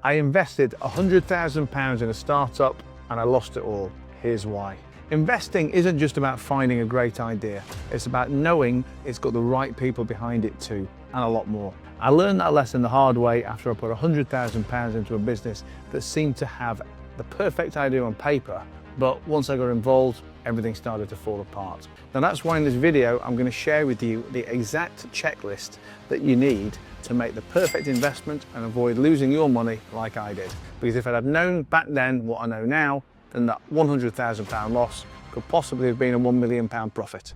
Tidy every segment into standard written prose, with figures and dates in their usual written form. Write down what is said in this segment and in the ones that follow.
I invested £100,000 in a startup and I lost it all. Here's why. Investing isn't just about finding a great idea. It's about knowing it's got the right people behind it too, and a lot more. I learned that lesson the hard way after I put £100,000 into a business that seemed to have the perfect idea on paper, but once I got involved, everything started to fall apart. Now that's why in this video, I'm going to share with you the exact checklist that you need to make the perfect investment and avoid losing your money like I did. Because if I'd have known back then what I know now, then that £100,000 loss could possibly have been a £1 million profit.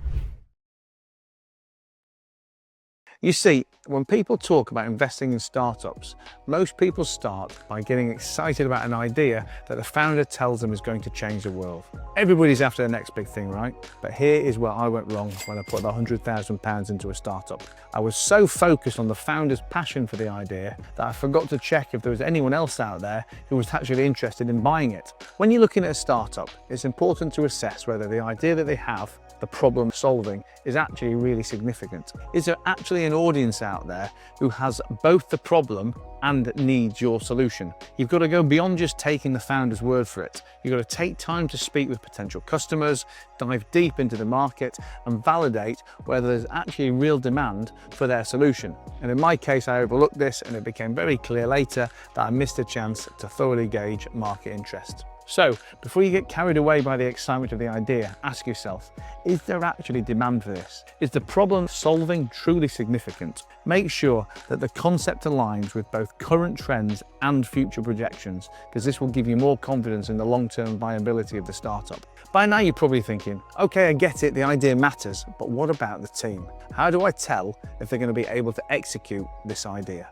You see, when people talk about investing in startups, most people start by getting excited about an idea that the founder tells them is going to change the world. Everybody's after the next big thing, right? But here is where I went wrong when I put the £100,000 into a startup. I was so focused on the founder's passion for the idea that I forgot to check if there was anyone else out there who was actually interested in buying it. When you're looking at a startup, it's important to assess whether the idea that they have, the problem solving, is actually really significant. Is there actually an audience out there who has both the problem and needs your solution? You've got to go beyond just taking the founder's word for it. You've got to take time to speak with potential customers, dive deep into the market and validate whether there's actually real demand for their solution. And in my case, I overlooked this and it became very clear later that I missed a chance to thoroughly gauge market interest. So, before you get carried away by the excitement of the idea, ask yourself, is there actually demand for this? Is the problem solving truly significant? Make sure that the concept aligns with both current trends and future projections, because this will give you more confidence in the long-term viability of the startup. By now you're probably thinking, okay, I get it, the idea matters, but what about the team? How do I tell if they're going to be able to execute this idea?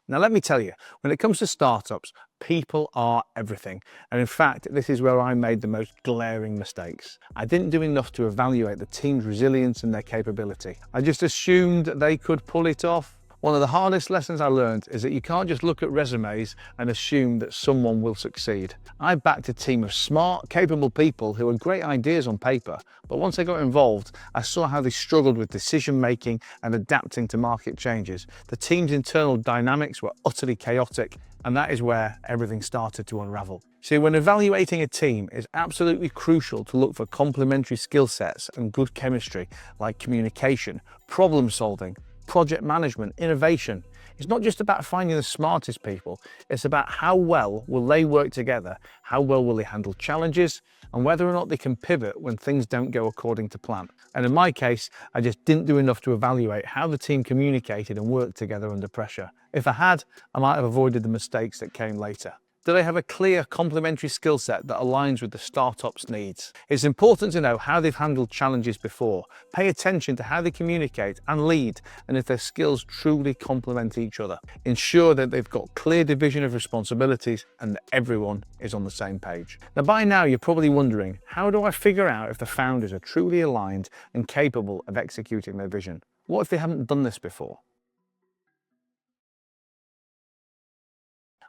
Now let me tell you, when it comes to startups, people are everything. And in fact, this is where I made the most glaring mistakes. I didn't do enough to evaluate the team's resilience and their capability. I just assumed they could pull it off. One of the hardest lessons I learned is that you can't just look at resumes and assume that someone will succeed. I backed a team of smart, capable people who had great ideas on paper, but once I got involved, I saw how they struggled with decision making and adapting to market changes. The team's internal dynamics were utterly chaotic, and that is where everything started to unravel. See, when evaluating a team, it's absolutely crucial to look for complementary skill sets and good chemistry like communication, problem solving, project management, innovation. It's not just about finding the smartest people, it's about how well will they work together, how well will they handle challenges, and whether or not they can pivot when things don't go according to plan. And in my case, I just didn't do enough to evaluate how the team communicated and worked together under pressure. If I had, I might have avoided the mistakes that came later. Do they have a clear complementary skill set that aligns with the startup's needs? It's important to know how they've handled challenges before. Pay attention to how they communicate and lead, and if their skills truly complement each other. Ensure that they've got clear division of responsibilities and that everyone is on the same page. Now, by now, you're probably wondering, how do I figure out if the founders are truly aligned and capable of executing their vision? What if they haven't done this before?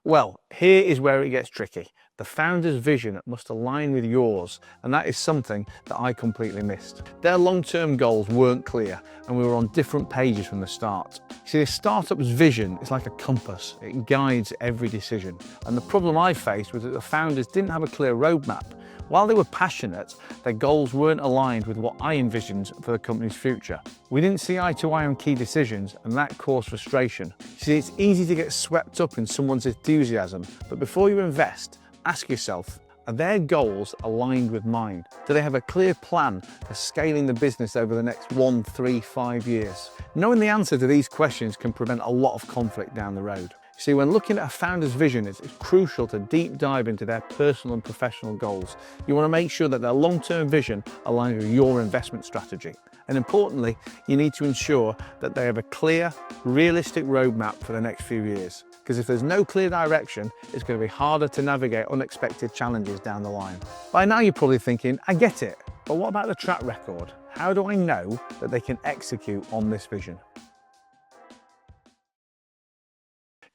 Well, here is where it gets tricky. The founder's vision must align with yours, and that is something that I completely missed. Their long-term goals weren't clear, and we were on different pages from the start. See, a startup's vision is like a compass. It guides every decision. And the problem I faced was that the founders didn't have a clear roadmap. While they were passionate, their goals weren't aligned with what I envisioned for the company's future. We didn't see eye to eye on key decisions, and that caused frustration. See, it's easy to get swept up in someone's enthusiasm, but before you invest, ask yourself, are their goals aligned with mine? Do they have a clear plan for scaling the business over the next 1, 3, 5 years? Knowing the answer to these questions can prevent a lot of conflict down the road. See, when looking at a founder's vision, it's crucial to deep dive into their personal and professional goals. You want to make sure that their long-term vision aligns with your investment strategy. And importantly, you need to ensure that they have a clear, realistic roadmap for the next few years. Because if there's no clear direction, it's going to be harder to navigate unexpected challenges down the line. By now, you're probably thinking, I get it, but what about the track record? How do I know that they can execute on this vision?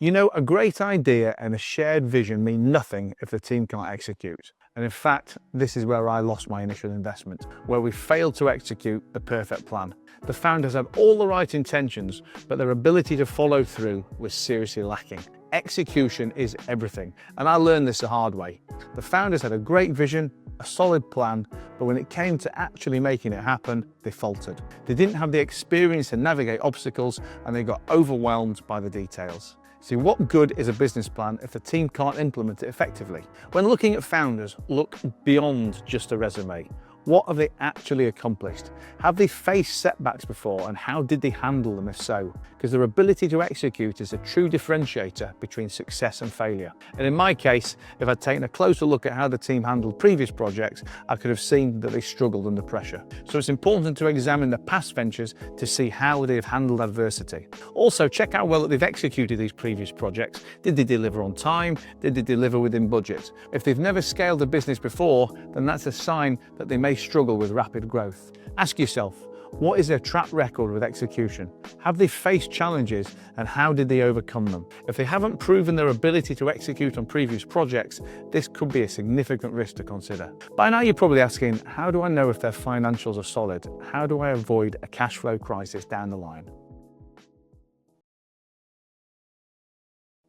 You know, a great idea and a shared vision mean nothing if the team can't execute. And in fact, this is where I lost my initial investment, where we failed to execute the perfect plan. The founders had all the right intentions, but their ability to follow through was seriously lacking. Execution is everything, and I learned this the hard way. The founders had a great vision, a solid plan, but when it came to actually making it happen, they faltered. They didn't have the experience to navigate obstacles, and they got overwhelmed by the details. See, what good is a business plan if the team can't implement it effectively? When looking at founders, look beyond just a resume. What have they actually accomplished? Have they faced setbacks before, and how did they handle them if so? Because their ability to execute is a true differentiator between success and failure. And in my case, if I'd taken a closer look at how the team handled previous projects, I could have seen that they struggled under pressure. So it's important to examine their past ventures to see how they've handled adversity. Also, check how well that they've executed these previous projects. Did they deliver on time? Did they deliver within budget? If they've never scaled a business before, then that's a sign that they may struggle with rapid growth. Ask yourself, what is their track record with execution? Have they faced challenges, and how did they overcome them? If they haven't proven their ability to execute on previous projects, this could be a significant risk to consider. By now you're probably asking, how do I know if their financials are solid? How do I avoid a cash flow crisis down the line?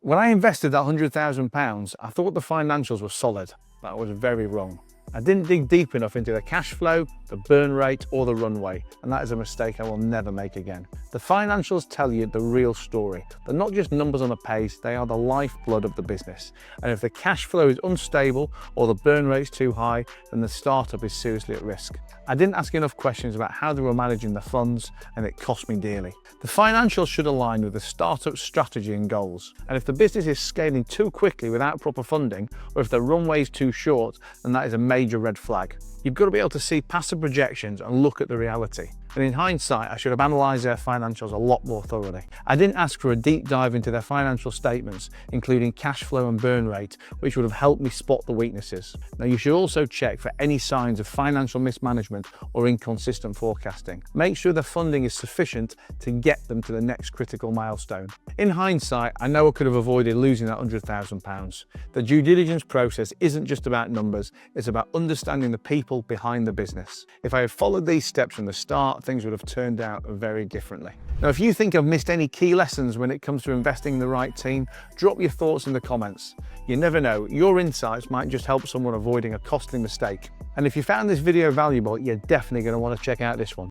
When I invested that £100,000, I thought the financials were solid, but I was very wrong. I didn't dig deep enough into the cash flow, the burn rate, or the runway, and that is a mistake I will never make again. The financials tell you the real story. They're not just numbers on a page, they are the lifeblood of the business. And if the cash flow is unstable or the burn rate is too high, then the startup is seriously at risk. I didn't ask enough questions about how they were managing the funds, and it cost me dearly. The financials should align with the startup's strategy and goals. And if the business is scaling too quickly without proper funding, or if the runway is too short, then that is a major red flag. You've got to be able to see past the projections and look at the reality. And in hindsight, I should have analysed their financials a lot more thoroughly. I didn't ask for a deep dive into their financial statements, including cash flow and burn rate, which would have helped me spot the weaknesses. Now, you should also check for any signs of financial mismanagement or inconsistent forecasting. Make sure the funding is sufficient to get them to the next critical milestone. In hindsight, I know I could have avoided losing that £100,000. The due diligence process isn't just about numbers, it's about understanding the people behind the business. If I had followed these steps from the start, things would have turned out very differently. Now, if you think I've missed any key lessons when it comes to investing in the right team, drop your thoughts in the comments. You never know, your insights might just help someone avoiding a costly mistake. And if you found this video valuable, you're definitely going to want to check out this one.